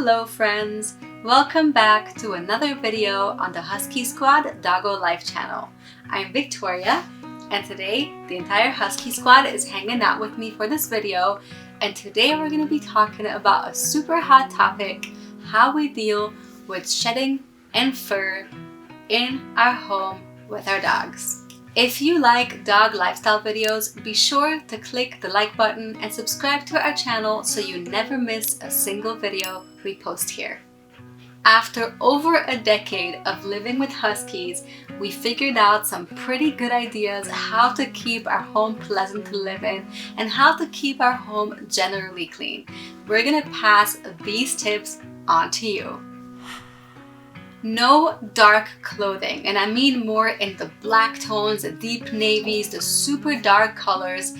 Hello friends! Welcome back to another video on the Husky Squad Doggo Life channel. I'm Victoria and today the entire Husky Squad is hanging out with me for this video, and today we're going to be talking about a super hot topic: how we deal with shedding and fur in our home with our dogs. If you like dog lifestyle videos, be sure to click the like button and subscribe to our channel so you never miss a single video we post here. After over a decade of living with Huskies, we figured out some pretty good ideas how to keep our home pleasant to live in and how to keep our home generally clean. We're gonna pass these tips on to you. No dark clothing, and I mean more in the black tones, the deep navies, the super dark colors.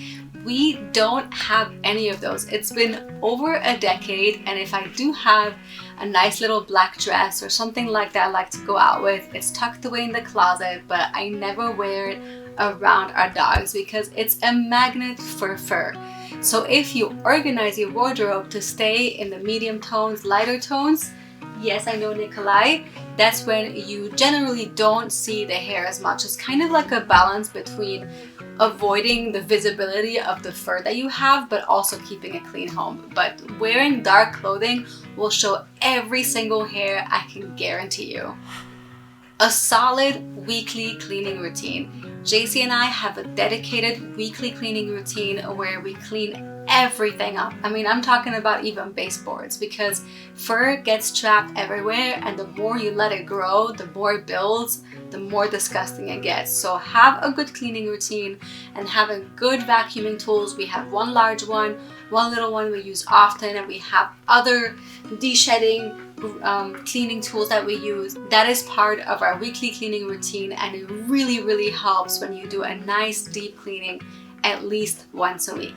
We don't have any of those. It's been over a decade, and if I do have a nice little black dress or something like that I like to go out with, it's tucked away in the closet, but I never wear it around our dogs because it's a magnet for fur. So if you organize your wardrobe to stay in the medium tones, lighter tones, yes, I know, Nikolai, that's when you generally don't see the hair as much. It's kind of like a balance between avoiding the visibility of the fur that you have, but also keeping a clean home. But wearing dark clothing will show every single hair, I can guarantee you. A solid weekly cleaning routine. JC and I have a dedicated weekly cleaning routine where we clean everything up. I mean, I'm talking about even baseboards, because fur gets trapped everywhere, and the more you let it grow, the more it builds, the more disgusting it gets. So have a good cleaning routine and having good vacuuming tools. We have one large one little one we use often, and we have other de-shedding cleaning tools that we use. That is part of our weekly cleaning routine, and it really helps when you do a nice deep cleaning at least once a week.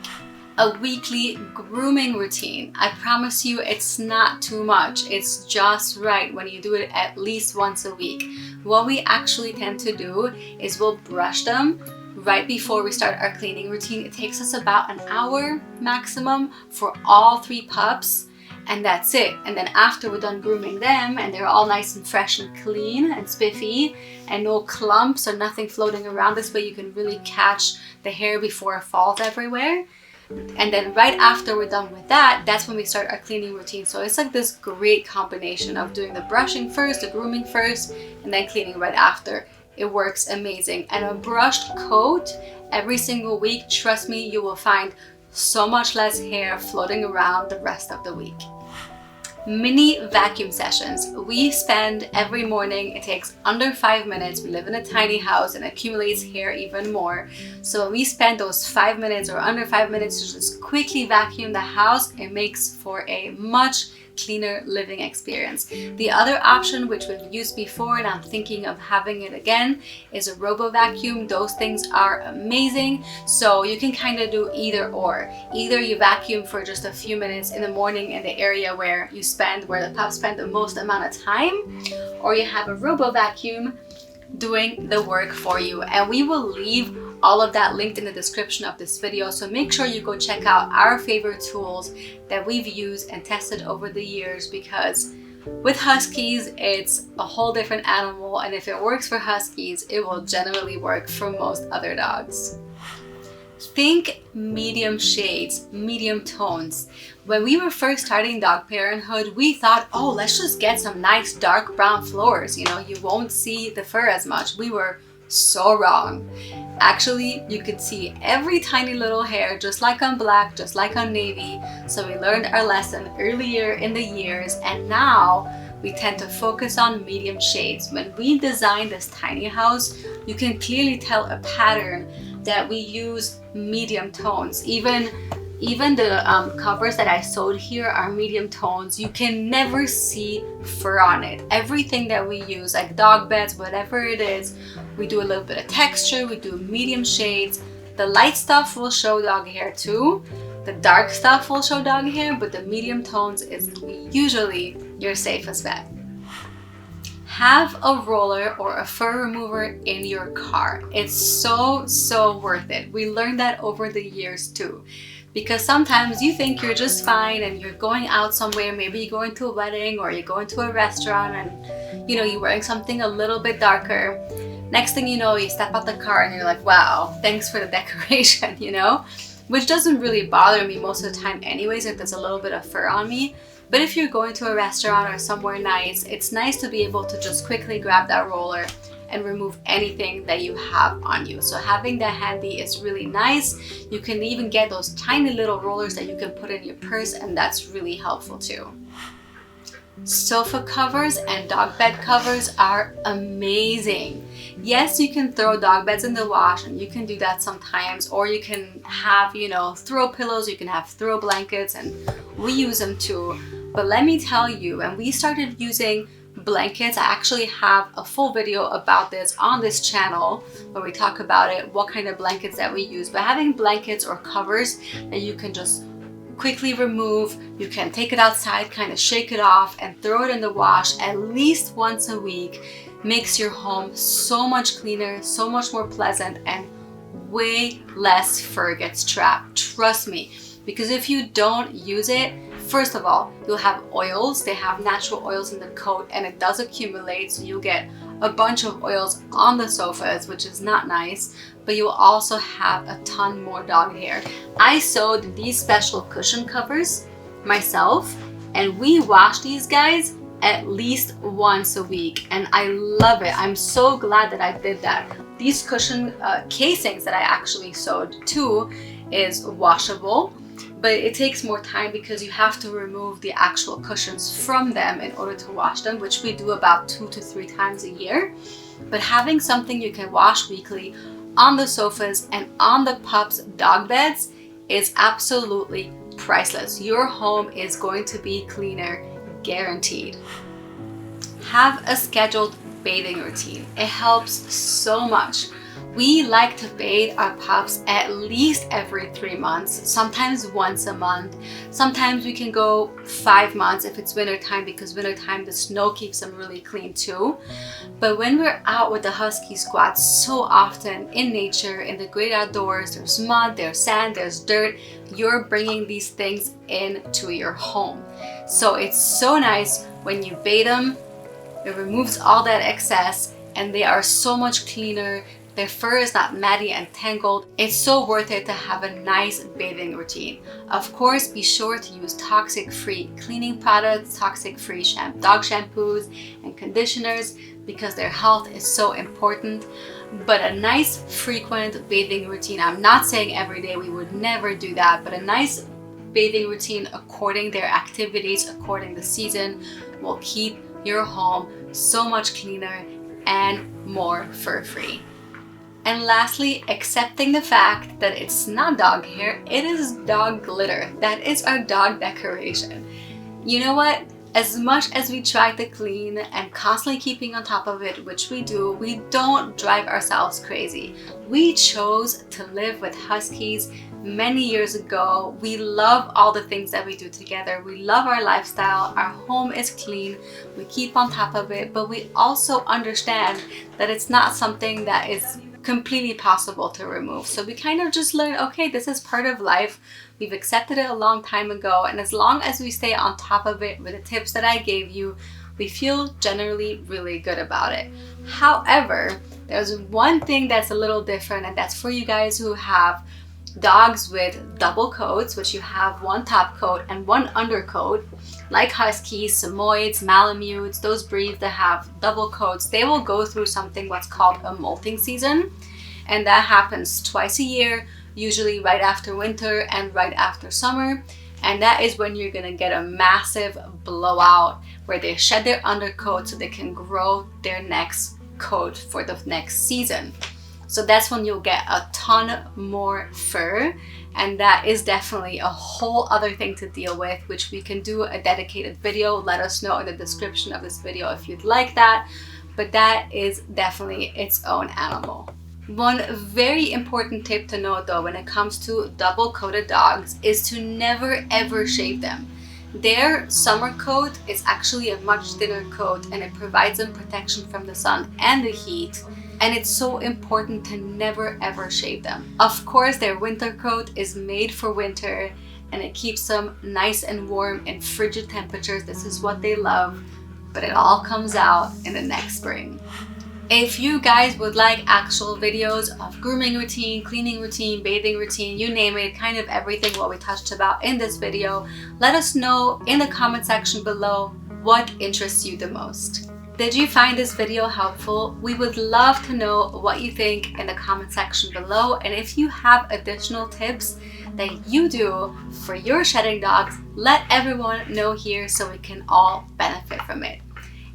A weekly grooming routine. I promise you it's not too much. It's just right when you do it at least once a week. What we actually tend to do is we'll brush them right before we start our cleaning routine. It takes us about an hour maximum for all 3 pups, and that's it. And then after we're done grooming them and they're all nice and fresh and clean and spiffy and no clumps or nothing floating around, this way you can really catch the hair before it falls everywhere. And then right after we're done with that, that's when we start our cleaning routine. So it's like this great combination of doing the brushing first, the grooming first, and then cleaning right after. It works amazing. And a brushed coat every single week, trust me, you will find so much less hair floating around the rest of the week. Mini vacuum sessions. We spend every morning, it takes under 5 minutes. We live in a tiny house and accumulates hair even more. So we spend those 5 minutes or under 5 minutes to just quickly vacuum the house. It makes for a much cleaner living experience. The other option, which we've used before and I'm thinking of having it again, is a robo vacuum. Those things are amazing. So you can kind of do either or. Either you vacuum for just a few minutes in the morning in the area where the pups spend the most amount of time, or you have a robo vacuum doing the work for you. And we will leave all of that linked in the description of this video, so make sure you go check out our favorite tools that we've used and tested over the years, because with Huskies it's a whole different animal, and if it works for Huskies it will generally work for most other dogs. Think medium shades, medium tones. When we were first starting dog parenthood, we thought, oh, let's just get some nice dark brown floors, you know, you won't see the fur as much. We were so wrong. Actually, you could see every tiny little hair, just like on black, just like on navy. So we learned our lesson earlier in the years, and now we tend to focus on medium shades. When we designed this tiny house, you can clearly tell a pattern that we use medium tones. Even the covers that I sewed here are medium tones. You can never see fur on it. Everything that we use, like dog beds, whatever it is, we do a little bit of texture, we do medium shades. The light stuff will show dog hair too. The dark stuff will show dog hair, but the medium tones is usually your safest bet. Have a roller or a fur remover in your car. It's so worth it. We learned that over the years too. Because sometimes you think you're just fine and you're going out somewhere, maybe you're going to a wedding or you're going to a restaurant and you're wearing something a little bit darker. Next thing you know, you step out the car and you're like, wow, thanks for the decoration, which doesn't really bother me most of the time anyways if there's a little bit of fur on me. But if you're going to a restaurant or somewhere nice, it's nice to be able to just quickly grab that roller and remove anything that you have on you. So having that handy is really nice. You can even get those tiny little rollers that you can put in your purse, and that's really helpful too. Sofa covers and dog bed covers are amazing. Yes, you can throw dog beds in the wash, and you can do that sometimes, or you can have, throw pillows, you can have throw blankets, and we use them too. But let me tell you, when we started using blankets, I actually have a full video about this on this channel where we talk about it, what kind of blankets that we use. But having blankets or covers that you can just quickly remove, you can take it outside, kind of shake it off and throw it in the wash at least once a week, makes your home so much cleaner, so much more pleasant, and way less fur gets trapped. Trust me, because if you don't use it, first of all, you'll have oils. They have natural oils in the coat and it does accumulate, so you'll get a bunch of oils on the sofas, which is not nice, but you'll also have a ton more dog hair. I sewed these special cushion covers myself, and we wash these guys at least once a week, and I love it. I'm so glad that I did that. These cushion casings that I actually sewed too is washable, but it takes more time because you have to remove the actual cushions from them in order to wash them, which we do about 2 to 3 times a year. But having something you can wash weekly on the sofas and on the pups' dog beds is absolutely priceless. Your home is going to be cleaner, guaranteed. Have a scheduled bathing routine. It helps so much. We like to bathe our pups at least every 3 months, sometimes once a month. Sometimes we can go 5 months if it's winter time, because winter time the snow keeps them really clean too. But when we're out with the Husky Squad so often in nature, in the great outdoors, there's mud, there's sand, there's dirt, you're bringing these things into your home. So it's so nice when you bathe them, it removes all that excess and they are so much cleaner. Their fur is not matty and tangled. It's so worth it to have a nice bathing routine. Of course, be sure to use toxic-free cleaning products, toxic-free dog shampoos and conditioners, because their health is so important. But a nice frequent bathing routine, I'm not saying every day, we would never do that, but a nice bathing routine according their activities, according the season, will keep your home so much cleaner and more fur-free. And lastly, accepting the fact that it's not dog hair, it is dog glitter. That is our dog decoration. You know what? As much as we try to clean and constantly keeping on top of it, which we do, we don't drive ourselves crazy. We chose to live with Huskies many years ago. We love all the things that we do together. We love our lifestyle. Our home is clean. We keep on top of it, but we also understand that it's not something that is completely possible to remove. So we kind of just learn, okay, this is part of life. We've accepted it a long time ago, and as long as we stay on top of it with the tips that I gave you, we feel generally really good about it. However, there's one thing that's a little different, and that's for you guys who have dogs with double coats, which you have one top coat and one undercoat, like Huskies, Samoyeds, Malamutes, those breeds that have double coats. They will go through something what's called a molting season, and that happens twice a year, usually right after winter and right after summer. And that is when you're gonna get a massive blowout where they shed their undercoat so they can grow their next coat for the next season. So that's when you'll get a ton more fur, and that is definitely a whole other thing to deal with, which we can do a dedicated video. Let us know in the description of this video if you'd like that, but that is definitely its own animal. One very important tip to note though when it comes to double coated dogs is to never ever shave them. Their summer coat is actually a much thinner coat, and it provides them protection from the sun and the heat. And it's so important to never ever shave them. Of course, their winter coat is made for winter, and it keeps them nice and warm in frigid temperatures. This is what they love, but it all comes out in the next spring. If you guys would like actual videos of grooming routine, cleaning routine, bathing routine, you name it, kind of everything what we touched about in this video, let us know in the comment section below what interests you the most. Did you find this video helpful? We would love to know what you think in the comment section below, and if you have additional tips that you do for your shedding dogs, let everyone know here so we can all benefit from it.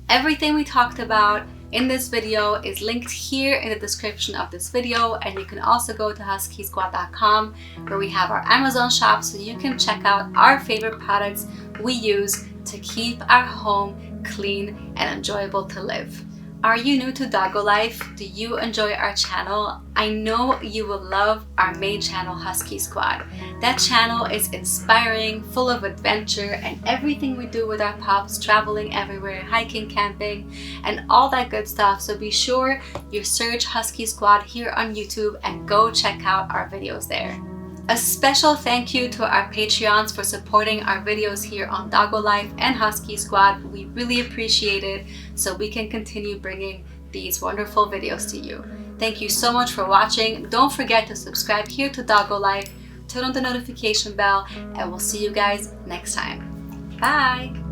Everything we talked about in this video is linked here in the description of this video, and you can also go to huskysquad.com where we have our Amazon shop so you can check out our favorite products we use to keep our home clean and enjoyable to live. Are you new to Doggo Life? Do you enjoy our channel? I know you will love our main channel, Husky Squad. That channel is inspiring, full of adventure, and everything we do with our pups, traveling everywhere, hiking, camping, and all that good stuff. So be sure you search Husky Squad here on YouTube and go check out our videos there. A special thank you to our Patreons for supporting our videos here on Doggo Life and Husky Squad. We really appreciate it so we can continue bringing these wonderful videos to you. Thank you so much for watching. Don't forget to subscribe here to Doggo Life, turn on the notification bell, and we'll see you guys next time. Bye!